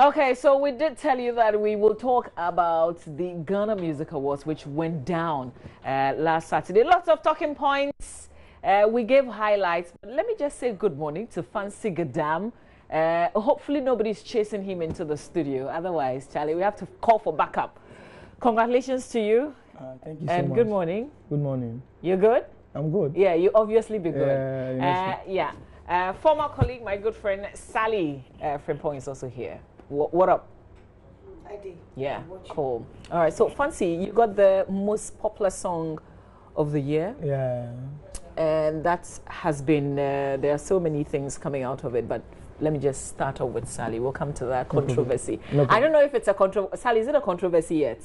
Okay, so we did tell you that we will talk about the Ghana Music Awards, which went down last Saturday. Lots of talking points. We gave highlights. But let me just say good morning to Fancy Gadam. Hopefully nobody's chasing him into the studio. Otherwise, Charlie, we have to call for backup. Congratulations to you. Thank you so much. And good morning. Good morning. You good? I'm good. Yeah, you obviously be good. Yeah. Former colleague, my good friend Sally Frimpong is also here. What up? I did. Yeah, cool. All right, so Fancy, you got the most popular song of the year. Yeah. And that has been, there are so many things coming out of it, but let me just start off with Sally. We'll come to that controversy. No problem. I don't know if it's a controversy. Sally, is it a controversy yet?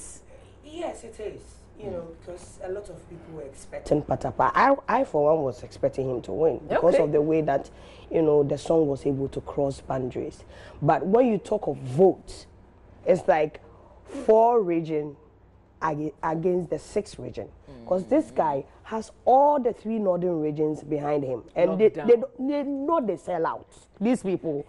Yes, it is. You know, because a lot of people were expecting Patapa. I for one, was expecting him to win because of the way that, you know, the song was able to cross boundaries. But when you talk of votes, it's like 4 regions against the 6th region. Because this guy has all the 3 northern regions behind him. And they know they sell out, these people.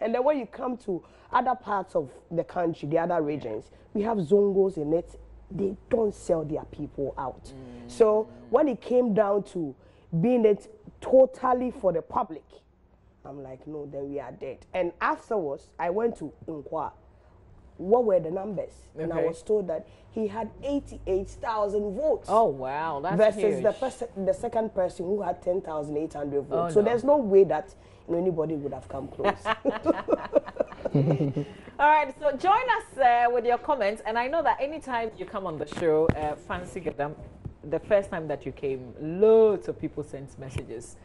And then when you come to other parts of the country, the other regions, we have Zongos in it. They don't sell their people out. So when it came down to being it totally for the public, I'm like, no, then we are dead. And afterwards, I went to inquire what were the numbers, and I was told that he had 88,000 votes. Oh wow, that's versus huge. the second person who had 10,800 votes. Oh, so no. there's no way that, you know, anybody would have come close. All right, so join us with your comments. And I know that anytime you come on the show, Fancy Gadam, the first time that you came, loads of people sent messages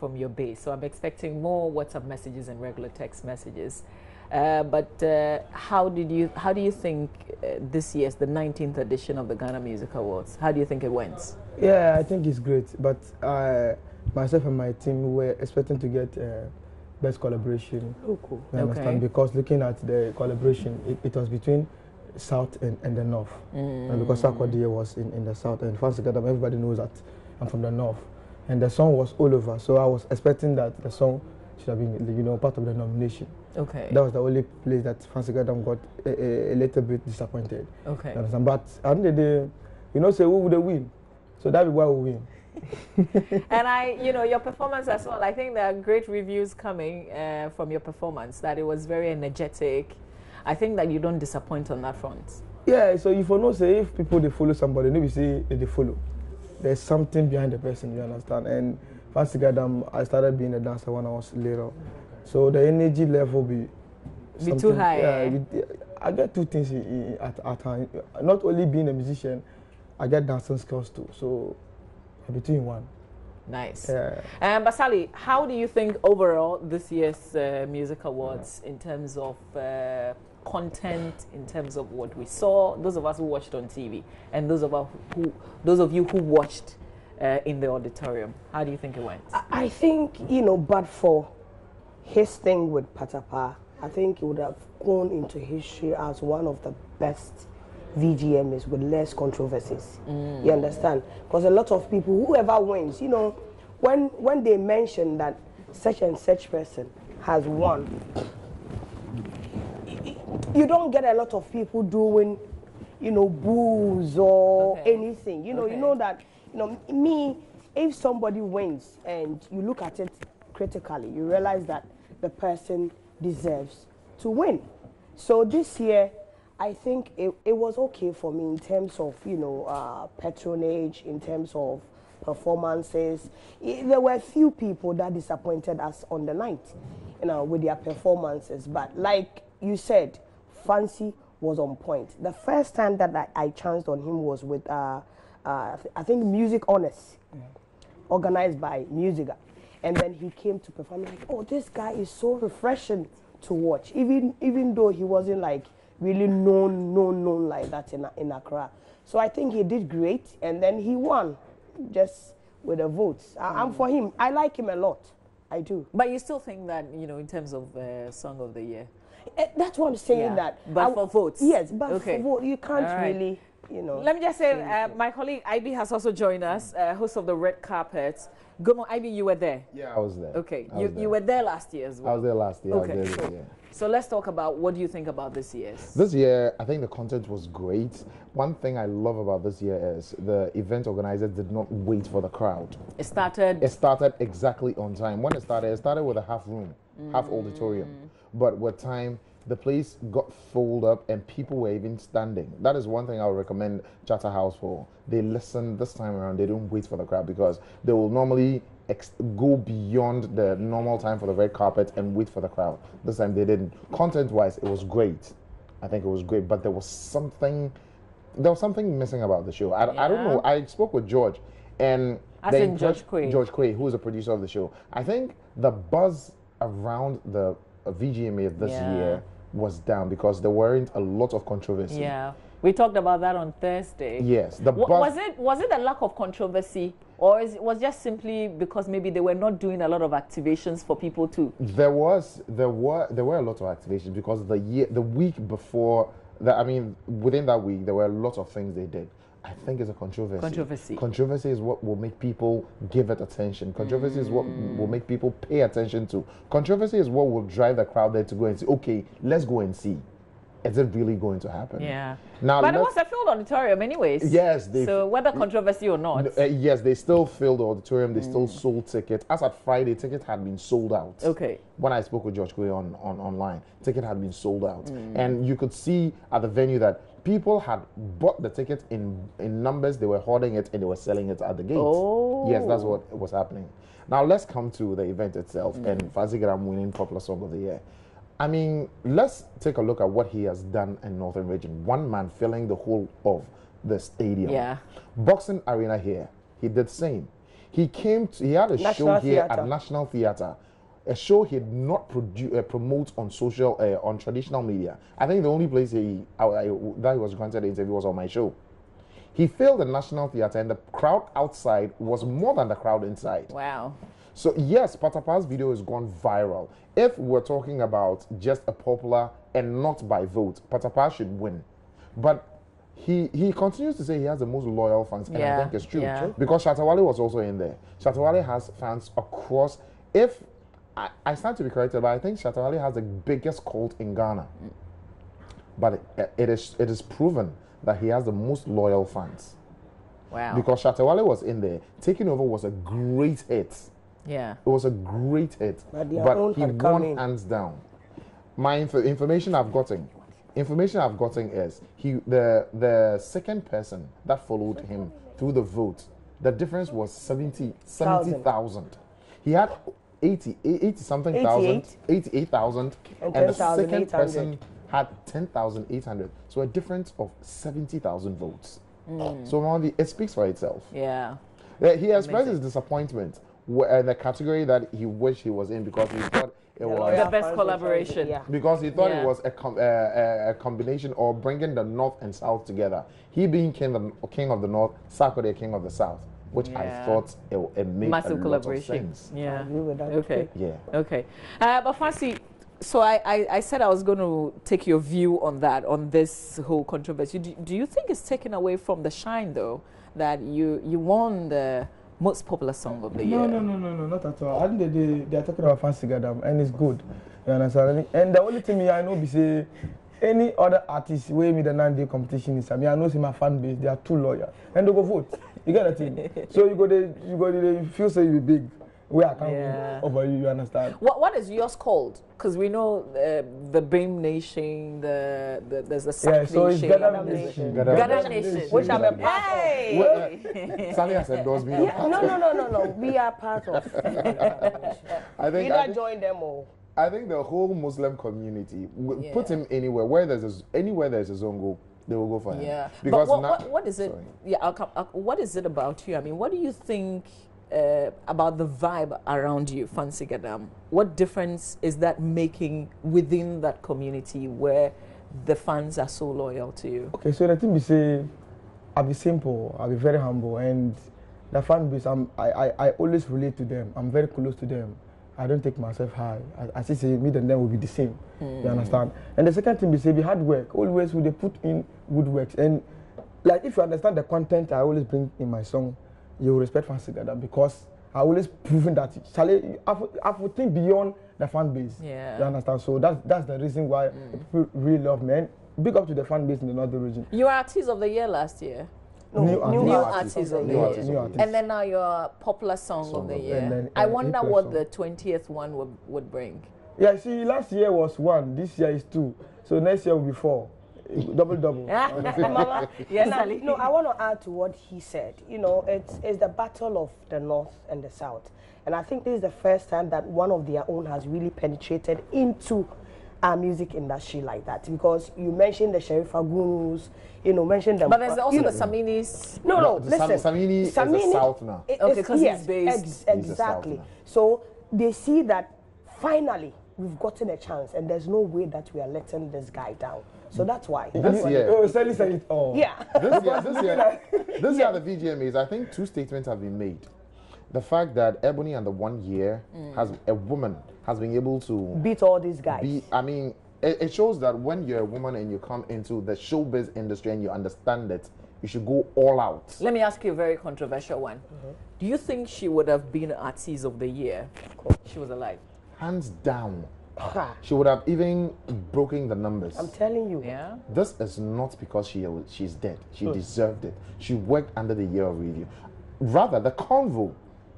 from your base. So I'm expecting more WhatsApp messages and regular text messages. But how do you think this year's the 19th edition of the Ghana Music Awards? How do you think it went? Yeah, I think it's great. But myself and my team were expecting to get best collaboration. Oh, cool. You understand? Because looking at the collaboration, it was between South and the North. And because Sarkodie was in the South, and Fancy Gadam, everybody knows that I'm from the North. And the song was all over. So I was expecting that the song should have been, you know, part of the nomination. Okay. That was the only place that Fancy Gadam got a little bit disappointed. Okay. But at the end of the day, you know, say who would they win? So that is why we win. And you know, your performance as well. I think there are great reviews coming from your performance. That it was very energetic. I think that you don't disappoint on that front. Yeah. So if you know, say if people they follow somebody, maybe say they follow. There's something behind the person. You understand? And Fancy Gadam, I started being a dancer when I was little. So the energy level be too high. Yeah, I get 2 things at time. Not only being a musician, I get dancing skills too. So I'm between one. Nice. Yeah. But Sally, how do you think overall this year's music awards in terms of content, in terms of what we saw, those of us who watched on TV, and those of you who watched in the auditorium, how do you think it went? I think, you know, but for his thing with Patapa, I think it would have gone into history as one of the best VGMAs with less controversies. You understand? Because a lot of people, whoever wins, you know, when they mention that such and such person has won, you don't get a lot of people doing, you know, boos or anything. You know, you know that, you know, me, if somebody wins and you look at it critically, you realize that the person deserves to win. So this year, I think it was okay for me in terms of, you know, patronage, in terms of performances. There were a few people that disappointed us on the night, you know, with their performances. But like you said, Fancy was on point. The first time that I chanced on him was with, I think, Music Honors, organized by Musica. And then he came to perform, like, oh, this guy is so refreshing to watch, even though he wasn't like really known like that in Accra. So I think he did great, and then he won just with the votes. I'm for him. I like him a lot. I do. But you still think that, you know, in terms of Song of the Year? That's what I'm saying. That but for votes. Yes, but for vote, you can't really. you know. Let me just say, my colleague Ivy has also joined us, host of the Red Carpet. Good morning, Ivy, you were there? Yeah, I was there. Okay, you were there last year as well? I was there last year. Okay, I was there this year. So let's talk about what do you think about this year's? This year, I think the content was great. One thing I love about this year is the event organizers did not wait for the crowd. It started exactly on time. When it started with a half room, half auditorium. But with time, the place got filled up and people were even standing. That is one thing I would recommend Charterhouse for. They listened this time around. They don't wait for the crowd because they will normally go beyond the normal time for the red carpet and wait for the crowd. This time they didn't. Content-wise, it was great. I think it was great, but there was something missing about the show. I don't know. I spoke with George, and George Quay, who is the producer of the show. I think the buzz around the VGMAs this year was down because there weren't a lot of controversy. Yeah, we talked about that on Thursday. Yes, was it a lack of controversy, or was just simply because maybe they were not doing a lot of activations for people to? There were a lot of activations because the week before that, I mean, within that week there were a lot of things they did. I think it's a controversy. Controversy is what will make people give it attention. Controversy is what will make people pay attention to. Controversy is what will drive the crowd there to go and say, okay, let's go and see. Is it really going to happen? Yeah. Now, but it was a filled auditorium anyways. Yes. So whether controversy or not. Yes, they still filled the auditorium. They still sold tickets. As at Friday, tickets had been sold out. Okay. When I spoke with George Quay online, ticket had been sold out. And you could see at the venue that people had bought the ticket in numbers. They were hoarding it and they were selling it at the gate. Oh. Yes, that's what was happening. Now, let's come to the event itself and Fancy Gadam winning Popular Song of the Year. I mean, let's take a look at what he has done in Northern Region. One man filling the whole of the stadium. Yeah. Boxing arena here, he did the same. He had a show here at National Theatre. A show he did not promote on on traditional media. I think the only place that he was granted an interview was on my show. He filled the National Theatre and the crowd outside was more than the crowd inside. Wow. So yes, Patapa's video has gone viral. If we're talking about just a popular and not by vote, Patapa should win. But he continues to say he has the most loyal fans, and I think it's true. Yeah. Because Shatawale was also in there. Shatawale has fans across. If I stand to be corrected, but I think Shatawale has the biggest cult in Ghana. But it is proven that he has the most loyal fans. Wow. Because Shatawale was in there. Taking Over was a great hit. Yeah. It was a great hit. But he won hands down. My information I've gotten is the second person that followed him through the vote. The difference was 70,000. He had 88,000, and the second person had 10,800. So a difference of 70,000 votes. So it speaks for itself. Yeah. He expressed his disappointment in the category that he wished he was in because he thought it was the best collaboration. Yeah. Because he thought it was a combination or bringing the North and South together. He being king of the North, Sarkodie king of the South, which I thought it made massive collaboration. Lot of sense. Yeah. I agree with that. Okay. Yeah. Okay. But Fancy, so I said I was going to take your view on that, on this whole controversy. Do you think it's taken away from the shine, though, that you won the most popular song of the year? No, not at all. I think they are talking about Fancy Gadam, and it's good. You understand? And the only thing I know is any other artist way me the 9-day competition is I know see my fan base, they are too loyal. And they go vote. You get the thing? So you go there, feel so you be big. We are coming over you understand? What is yours called? Because we know the Beam Nation, there's the Sack so it's Nation. Gadam Nation. Gadam Nation. Which I'm a part of. Sally has endorsed me. No. We are part of. I think either join them or. I think the whole Muslim community put him anywhere where there's a Zongo, they will go for him. Yeah. Because but what is it? Sorry. Yeah, what is it about you? I mean, what do you think about the vibe around you, Fancy Gadam? What difference is that making within that community where the fans are so loyal to you? Okay, so the thing we say, I'll be simple, I'll be very humble, and the fan base, I always relate to them. I'm very close to them. I don't take myself high. I say me and them will be the same. You understand? And the second thing we say, we hard work. Always we they put in good works. And like if you understand the content I always bring in my song, you will respect Fancy Gadam because I always proven that Charlie, I would think beyond the fan base. Yeah. You understand? So that's the reason why people really love me. And big up to the fan base in the northern region. You were Artist of the Year last year. No, New Artist of the New Year. Artist of the Year. And then now you're Popular Song of the Year. And then, I wonder April what song. the 20th one would bring. Yeah, see, last year was 1, this year is 2. So next year will be 4. Double. Mama, Yes, no, Ali. no, I want to add to what he said. You know, it's the battle of the North and the South. And I think this is the first time that one of their own has really penetrated into our music industry like that. Because you mentioned the Sheriff Agunus, you know, mentioned them. But there's also you the know, Saminis. No, the listen. Samini is the South now. Okay, because yes, he's based. He's the South exactly. now. So they see that finally we've gotten a chance, and there's no way that we are letting this guy down. So that's why. This year, Oh, Sally said it all. Yeah. this year, the VGMAs, I think 2 statements have been made. The fact that Ebony and the 1 year a woman has been able to Beat all these guys. I mean, it shows that when you're a woman and you come into the showbiz industry and you understand it, you should go all out. Let me ask you a very controversial one. Do you think she would have been Artist of the Year if she was alive? Hands down. Ha. She would have even broken the numbers. I'm telling you. Yeah. This is not because she's dead. She deserved it. She worked under the year of review. Rather, the convo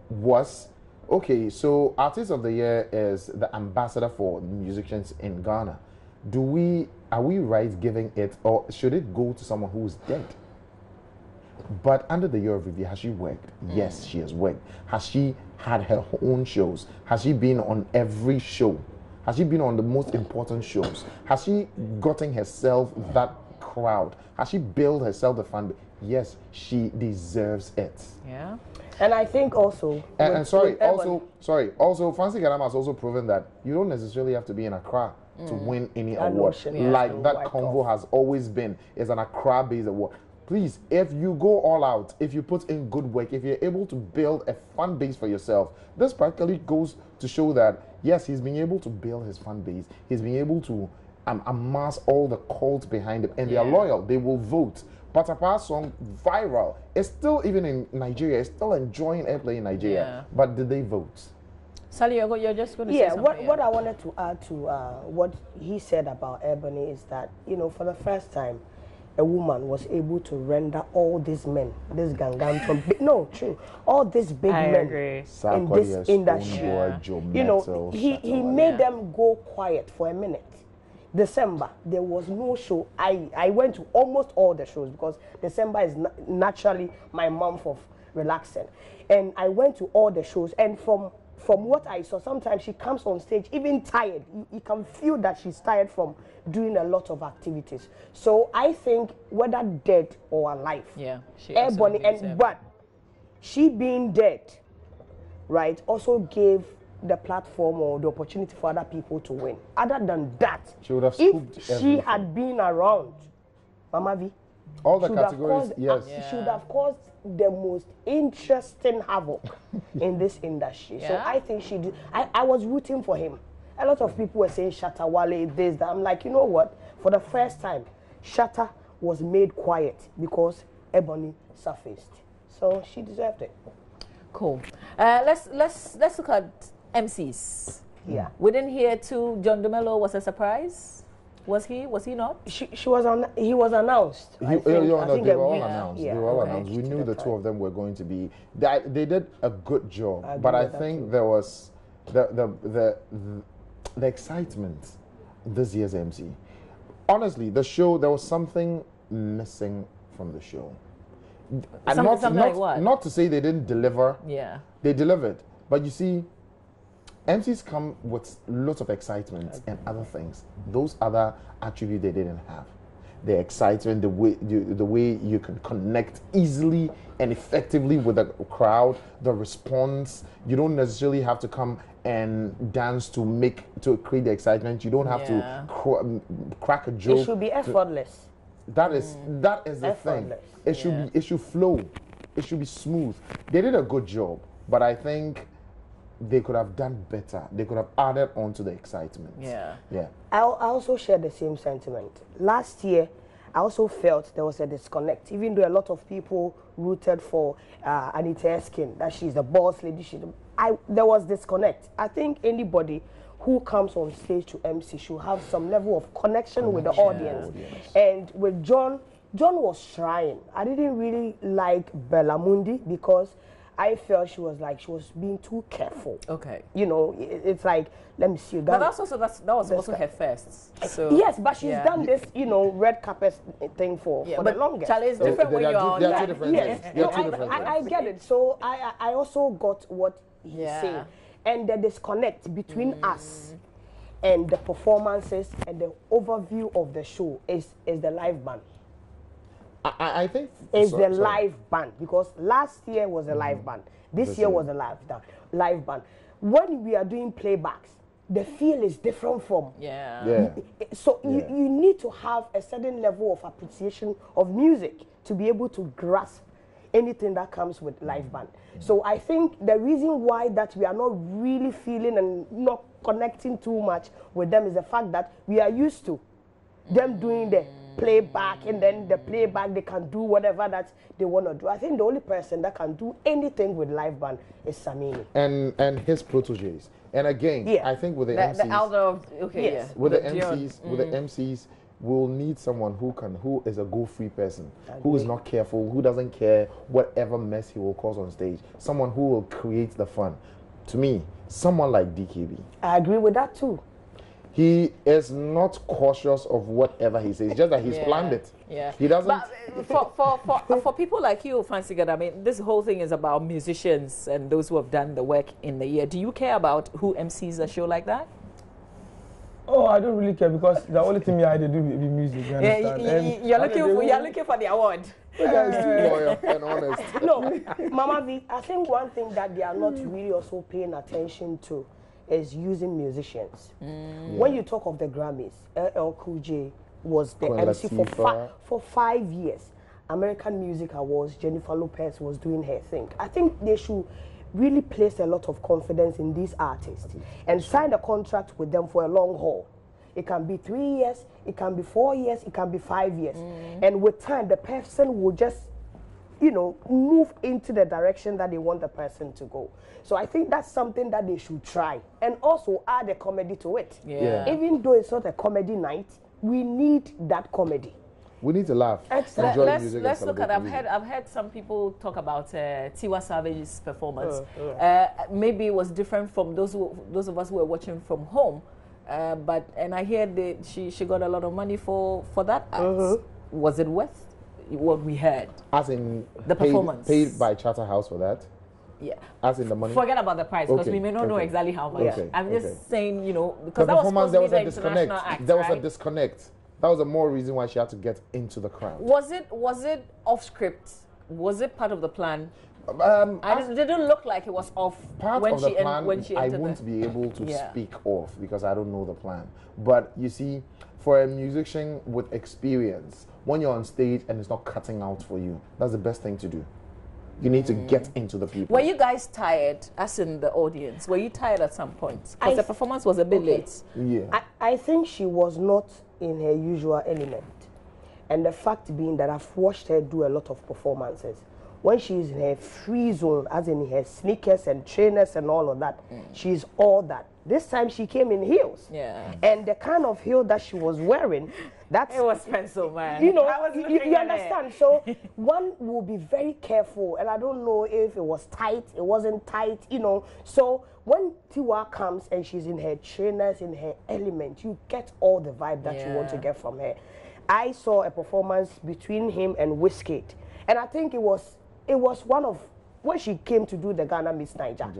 was, okay, so Artist of the Year is the ambassador for musicians in Ghana. Are we right giving it, or should it go to someone who's dead? But under the year of review, has she worked? Yes, she has worked. Has she had her own shows? Has she been on every show? Has she been on the most important shows? Has she gotten herself that crowd? Has she built herself the fan base? Yes, she deserves it. Yeah. And I think also. Also, Fancy Gadam has also proven that you don't necessarily have to be in Accra to win any That award. notion has Like been that wiped convo off. has always been, is an Accra-based award. Please, if you go all out, if you put in good work, if you're able to build a fan base for yourself, this practically goes to show that, yes, he's been able to build his fan base. He's been able to amass all the cult behind him, and they are loyal. They will vote. Patapa's song, viral. It's still, even in Nigeria, it's still enjoying airplay in Nigeria. Yeah. But did they vote? Sally, you're just going to say Yeah, something. what I wanted to add to what he said about Ebony is that, you know, for the first time, a woman was able to render all these men, this gangan from no, true, all these big men agree. in this industry. You know, he made them go quiet for a minute. December, there was no show. I went to almost all the shows because December is naturally my month of relaxing, and I went to all the shows. And from what I saw, sometimes she comes on stage even tired. You can feel that she's tired from doing a lot of activities. So I think whether dead or alive, Yeah. She Ebony, absolutely deserved it. but she being dead, right, also gave the platform or the opportunity for other people to win. Other than that, She would have if scooped she everything. had been around, Mama V, All the should have categories, caused- yes. Yeah. she would have caused the most interesting havoc in this industry. So Yeah. I think she did. I was rooting for him. A lot of people were saying Shatta Wale, this, that. I'm like, you know what? For the first time, Shatta was made quiet because Ebony surfaced. So she deserved it. Cool. Let's look at MCs. Yeah. We didn't hear too. John DeMello was a surprise. Was he? Was he not? He was announced. I think They a were all week- announced. yeah, They were all okay. announced. We To knew the the two time. of them were going to be. They did a good job, I but agree I with that think too. there was the excitement this year's MC. Honestly, the show, there was something missing from the show. And Something like what? Not to say they didn't deliver. Yeah. They delivered, but you see, MCs come with lots of excitement and other things. Those other attributes they didn't have. The excitement, the way you can connect easily and effectively with the crowd, the response. You don't necessarily have to come and dance to create the excitement. You don't have Yeah. to crack a joke. It should be effortless. That is the thing. Effortless. It should flow. It should be smooth. They did a good job, but I think they could have done better. They could have added on to the excitement. Yeah. Yeah. I also share the same sentiment. Last year, I also felt there was a disconnect, even though a lot of people rooted for Anita Eskin, that she's the boss lady. There was disconnect. I think anybody who comes on stage to MC should have some level of connection with the audience. And with John was trying. I didn't really like Bella Mundi because I felt she was being too careful. Okay. You know, it's like, let me see. But that was also her first. So yes, but she's done this, you know, red carpet thing for the longest. Charlie, it's different when you're on. There are two different things. I get it. So I also got what he's saying. And the disconnect between us and the performances and the overview of the show is the live band. I think it's the live band, because last year was a live band. This year was a live band. When we are doing playbacks, the feel is different from. So you need to have a certain level of appreciation of music to be able to grasp anything that comes with live band. So I think the reason why that we are not really feeling and not connecting too much with them is the fact that we are used to them doing the playback, and then the playback they can do whatever that they want to do. I think the only person that can do anything with live band is Samini and his proteges. And again, I think with the MCs, the elder of with the MCs, we'll need someone who is a go-free person, who is not careful, who doesn't care whatever mess he will cause on stage. Someone who will create the fun. To me, someone like DKB. I agree with that too. He is not cautious of whatever he says, just that he's planned it. He doesn't. But for people like you, Fancy God, I mean, this whole thing is about musicians and those who have done the work in the year. Do you care about who MCs a show like that? Oh, I don't really care, because the only thing I do be music. You understand? You're looking for the award. Loyal and honest. No, Mama V, I think one thing that they are not really also paying attention to is using musicians. When you talk of the Grammys, LL Cool J was the MC for 5 years. American Music Awards, Jennifer Lopez was doing her thing. I think they should really place a lot of confidence in these artists and sign a contract with them for a long haul. It can be 3 years, it can be 4 years, it can be 5 years. And with time, the person will just, you know, move into the direction that they want the person to go. So I think that's something that they should try, and also add a comedy to it. Even though it's not a comedy night, we need that comedy. We need to laugh. Let's look at. I've heard some people talk about Tiwa Savage's performance. Maybe it was different from those of us who were watching from home. And I hear she got a lot of money for that act. Was it worth what we heard? As in the performance paid by Charterhouse for that? Yeah. As in the money? Forget about the price, because we may not know exactly how much. I'm just saying, you know, because the that was supposed to be the disconnect. international act, There was a disconnect. That was the more reason why she had to get into the crowd. Was it off script? Was it part of the plan? It didn't look like it was off when she entered. I won't be able to speak off because I don't know the plan. But you see, for a musician with experience, when you're on stage and it's not cutting out for you, that's the best thing to do. You need to get into the people. Were you guys tired, as in the audience? Were you tired at some point? Because the performance was a bit late. Yeah. I think she was not in her usual element. And the fact being that I've watched her do a lot of performances. When she's in her free zone, as in her sneakers and trainers and all of that, she's all that. This time she came in heels. And the kind of heel that she was wearing, it was pencil, man. You know, you understand. So one will be very careful, and I don't know if it was tight, it wasn't tight, you know. So when Tiwa comes and she's in her trainers, in her element, you get all the vibe that you want to get from her. I saw a performance between him and Wizkid, and I think it was one of when she came to do the Ghana Miss Niger.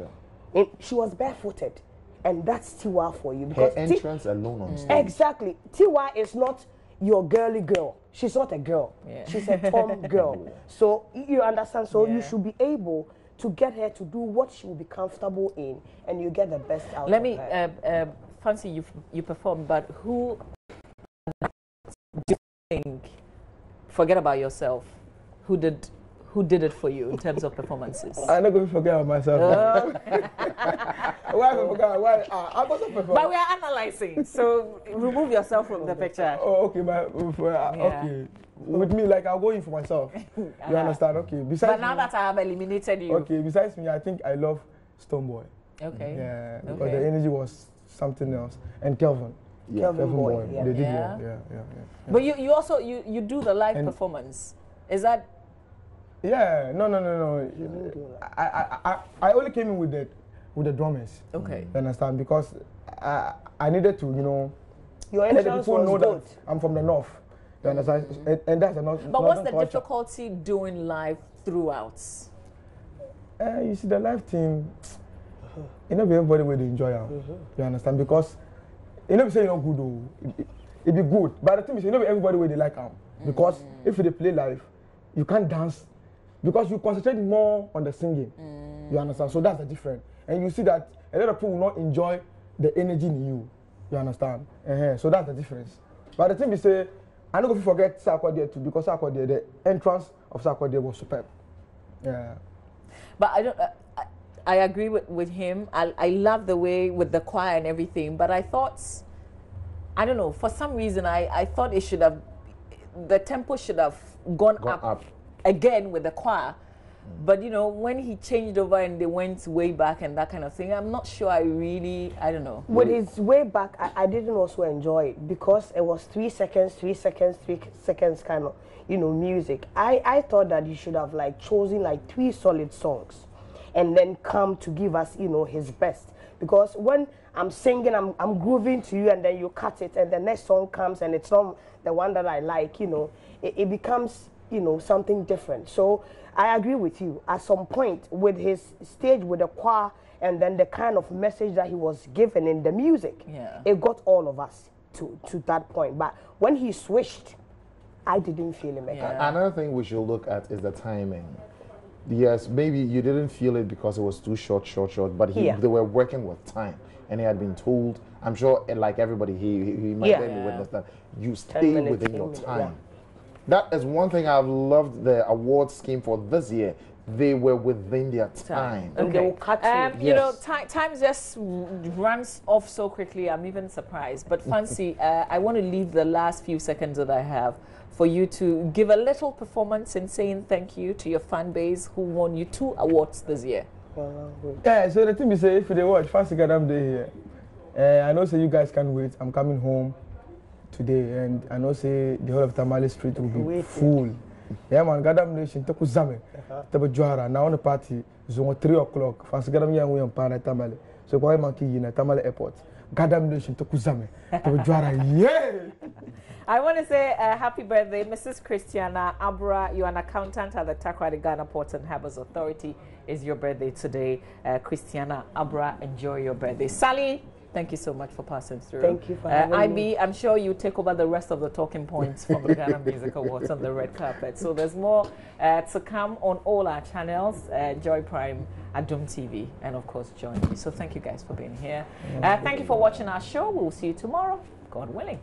And she was barefooted, and that's Tiwa for you, because her entrance alone on stage. Exactly. Tiwa is not your girly girl. She's not a girl. She's a tom girl. So you understand. So you should be able to get her to do what she will be comfortable in, and you get the best out of her. Fancy, you performed, but who do you think? Forget about yourself. Who did it for you in terms of performances? I'm not going to forget about myself. Why I forgot? Why? I was perform. But we are analyzing, so remove yourself from the picture. Oh, okay. Okay. with me, like I'll go in for myself. You understand? Okay. Besides but now that I have eliminated you. Okay. Besides me, I think I love Stoneboy. Okay. Yeah. Because the energy was something else. And Kelvin. Yeah. Kelvin Boy. They did well. Yeah. But you also you do the live performance. Is that? Yeah. No. I only came in with the drummers. Okay. You understand? Because I needed to, Your let the entrance people was know good. that I'm from the north. You understand? And that's another. But what's the difficulty doing live throughout? You see, the live thing, everybody will enjoy it. You understand? Because you say you're not good, it be good. But the thing is, everybody will like them. Because if they play live, you can't dance. Because you concentrate more on the singing. You understand? So that's the difference. And you see that a lot of people will not enjoy the energy in you. You understand? So that's the difference. But the thing is, I don't go forget Sakwa there too, because Sakwa there, the entrance of Sakwa there was superb. Yeah. But I don't. I agree with him. I love the way with the choir and everything. But I thought, I don't know, for some reason I thought it should have, the tempo should have gone up again with the choir. But when he changed over and they went way back and that kind of thing, I'm not sure I don't know. With his way back, I didn't also enjoy it because it was 3 seconds kind of, music. I thought that he should have chosen 3 solid songs and then come to give us, his best. Because when I'm singing, I'm grooving to you and then you cut it and the next song comes and it's not the one that I like, it becomes, something different. So I agree with you. At some point, with his stage, with the choir, and then the kind of message that he was given in the music, it got all of us to that point. But when he switched, I didn't feel him again. Another thing we should look at is the timing. Yes, maybe you didn't feel it because it was too short, but they were working with time. And he had been told, I'm sure, like everybody, he might have witnessed that, you stay within your time. Yeah. That is one thing I've loved the award scheme for this year. They were within their time. And they will cut time just runs off so quickly. I'm even surprised. But Fancy, I want to leave the last few seconds that I have for you to give a little performance in saying thank you to your fan base who won you 2 awards this year. Yeah, so the thing is, if they watch Fancy Gadam Day here, I know you guys can't wait. I'm coming home today, and I know the whole of Tamale Street will be full. Yeah, man, Gadam Nation, Toku Zame, Tabo Juara, now on the party, Zone 3 o'clock, Fancy Gadam Yang Way on Pana Tamale. So, why monkey in a Tamale Airport? Gadam Nation, Toku Zame, Tabo Juara, yeah! I want to say happy birthday, Mrs. Christiana Abra. You're an accountant at the Takoradi Ghana Ports and Harbours Authority. It's your birthday today. Christiana Abra, enjoy your birthday. Sally, thank you so much for passing through. Thank you for having me. I'm sure you take over the rest of the talking points from the Ghana Music Awards on the red carpet. So there's more to come on all our channels, Joy Prime, Adum TV, and of course JoyNews. So thank you guys for being here. Thank you for watching our show. We'll see you tomorrow, God willing.